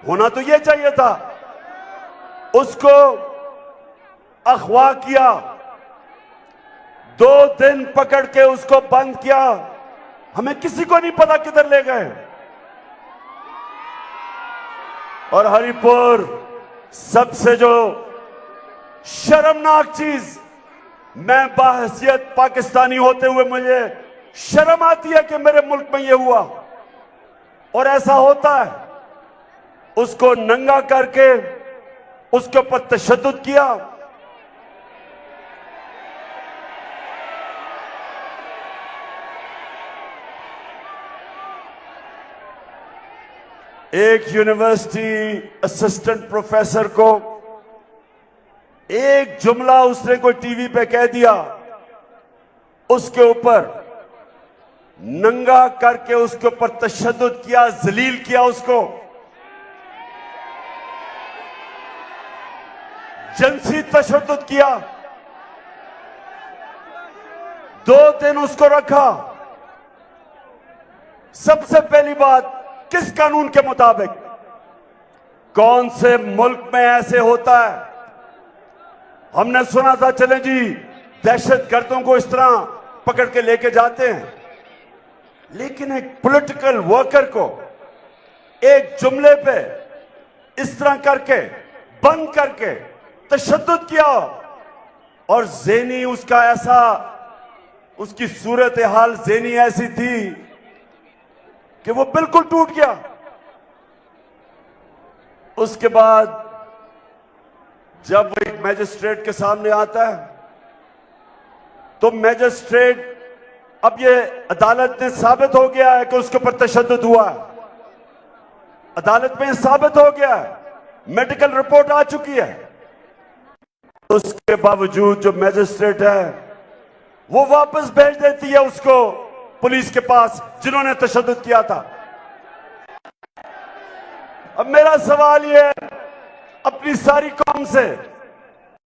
होना तो ये चाहिए था। उसको अगवा किया, 2 दिन पकड़ के उसको बंद किया, हमें किसी को नहीं पता किधर ले गए। और हरिपुर सबसे जो शर्मनाक चीज, मैं बाहैसियत पाकिस्तानी होते हुए मुझे शर्म आती है कि मेरे मुल्क में यह हुआ और ऐसा होता है। उसको नंगा करके उसके ऊपर तशद्दुद किया। एक यूनिवर्सिटी असिस्टेंट प्रोफेसर को एक जुमला उसने कोई टीवी पे कह दिया, उसके ऊपर नंगा करके उसके ऊपर तशद्दुद किया, जलील किया, उसको जिनसी तशद्दुद किया। 2 दिन उसको रखा। सबसे पहली बात, किस कानून के मुताबिक? कौन से मुल्क में ऐसे होता है? हमने सुना था, चले जी दहशतगर्दों को इस तरह पकड़ के लेके जाते हैं, लेकिन एक पॉलिटिकल वर्कर को एक जुमले पे इस तरह करके बंद करके तशद्दुद किया। और ज़ेनी उसका ऐसा, उसकी सूरत हाल ज़ेनी ऐसी थी कि वो बिल्कुल टूट गया। उसके बाद जब वो एक मैजिस्ट्रेट के सामने आता है तो मैजिस्ट्रेट, अब ये अदालत में साबित हो गया है कि उसके ऊपर तशद्दुद हुआ है, अदालत में साबित हो गया है, मेडिकल रिपोर्ट आ चुकी है। उसके बावजूद जो मैजिस्ट्रेट है वो वापस भेज देती है उसको पुलिस के पास जिन्होंने तशद्दुद किया था। अब मेरा सवाल ये है अपनी सारी कौम से,